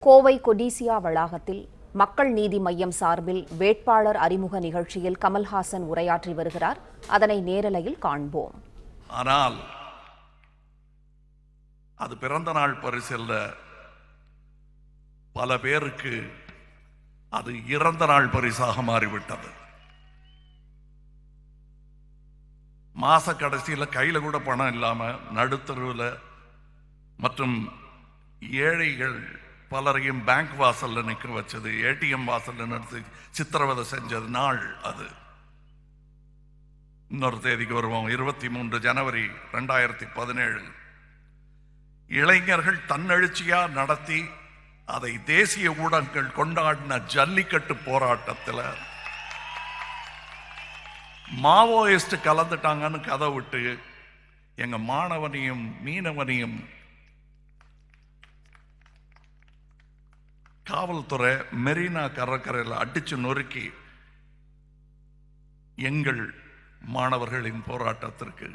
கோவை கொடிசியா வளாகத்தில் மக்கள் நீதி மய்யம் சார்பில் வேட்பாளர் அறிமுக நிகழ்ச்சியில் கமல்ஹாசன் உரையாற்றி வருகிறார். அதனை நேரலையில் காண்போம். ஆனால் அது பிறந்த நாள் பரிசல்ல, பல பேருக்கு அது இறந்த நாள் பரிசாக மாறிவிட்டது. மாச கடைசியில் கையில கூட பணம் இல்லாம நடுத்தருவில் மற்றும் ஏழைகள் பலரையும் பேங்க் வாசல்ல நிற்க வச்சது, ஏடிஎம் வாசல்ல நிறுத்தி சித்திரவதை செஞ்சது நாள் அது. இன்னொரு தேதிக்கு வருவோம். 23 ஜனவரி 2017 இளைஞர்கள் தன்னெழுச்சியா நடத்தி அதை தேசிய ஊடகங்கள் கொண்டாடின ஜல்லிக்கட்டு போராட்டத்தில் மாவோயிஸ்ட் கலந்துட்டாங்கன்னு கதை விட்டு எங்க மாணவனையும் மீனவனையும் காவல்துறை மெரினா கடற்கரையில் அடிச்சு நொறுக்கி எங்கள் மாணவர்களின் போராட்டத்திற்கு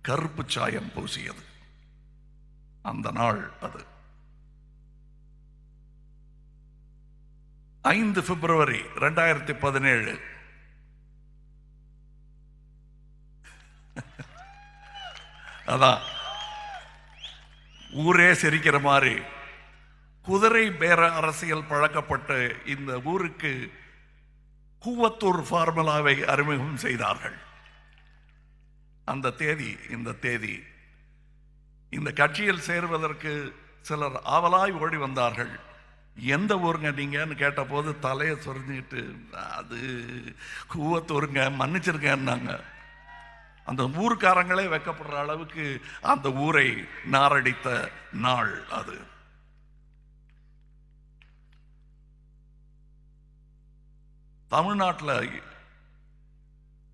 கருப்பு சாயம் பூசியது அந்த நாள் அது. 5 பிப்ரவரி 2017 அதான் ஊரே சிரிக்கிற மாதிரி குதிரை பேர அரசியல் பழக்கப்பட்டு இந்த ஊருக்கு கூவத்தூர் ஃபார்முலாவை அறிமுகம் செய்தார்கள். அந்த தேதி இந்த தேதி. இந்த கட்சியில் சேருவதற்கு சிலர் ஆவலாய் ஓடி வந்தார்கள். எந்த ஊருங்க நீங்கன்னு கேட்ட போது தலையை சொரிஞ்சிட்டு அது கூவத்தூருங்க மன்னிச்சிருக்கேன்னாங்க. அந்த ஊருக்காரங்களே வைக்கப்படுற அளவுக்கு அந்த ஊரை நாரடித்த நாள் அது. தமிழ்நாட்டில்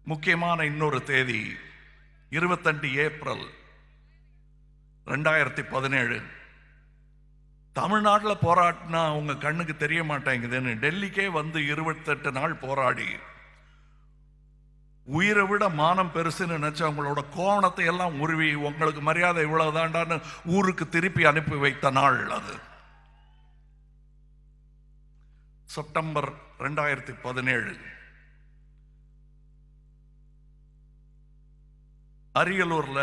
முக்கியமான இன்னொரு தேதி 22 ஏப்ரல் 2017. தமிழ்நாட்டில் போராட்டினா உங்க கண்ணுக்கு தெரிய மாட்டேங்குதுன்னு டெல்லிக்கே வந்து 28 நாள் போராடி உயிரை விட மானம் பெருசுன்னு நினைச்சவங்களோட கோணத்தை எல்லாம் உருவி உங்களுக்கு மரியாதை இவ்வளவுதாண்டான்னு ஊருக்கு திருப்பி அனுப்பி வைத்த நாள் அது. செப்டம்பர் 2017 அரியலூர்ல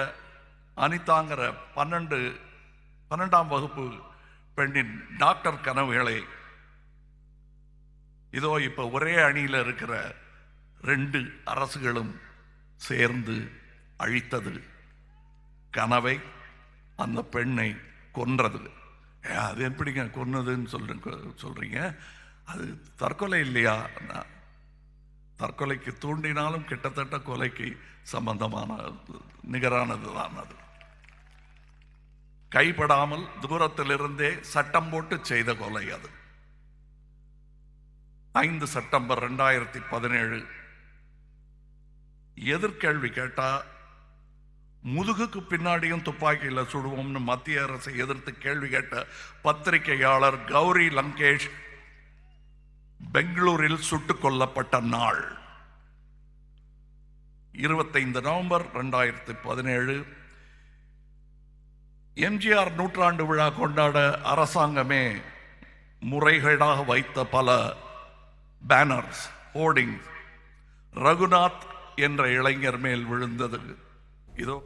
அனிதாங்கிற 12ஆம் வகுப்பு பெண்ணின் டாக்டர் கனவுகளை இதோ இப்ப ஒரே அணியில் இருக்கிற 2 அரசுகளும் சேர்ந்து அழித்தது. கனவை அந்த பெண்ணை கொன்றது. அது எப்படிங்க கொன்னதுன்னு சொல்றீங்க? அது தற்கொலை இல்லையா? தற்கொலைக்கு தூண்டினாலும் கிட்டத்தட்ட கொலைக்கு சம்பந்தமான நிகரானது தான் அது. கைப்படாமல் தூரத்திலிருந்தே சட்டம் போட்டு செய்த கொலை அது. 5 செப்டம்பர் 2017 எதிர்கேள்வி கேட்டா முதுகுக்கு பின்னாடியும் துப்பாக்கியில் சுடுவோம்னு மத்திய அரசை எதிர்த்து கேள்வி கேட்ட பத்திரிகையாளர் கௌரி லங்கேஷ் பெங்களூரில் சுட்டுக் கொல்லப்பட்ட நாள் 25 நவம்பர் 2017. எம்ஜிஆர் நூற்றாண்டு விழா கொண்டாட அரசாங்கமே முறைகேடாக வைத்த பல பேனர்ஸ், ஹோர்டிங் ரகுநாத் என்ற இளைஞர் மேல் விழுந்தது. இதோ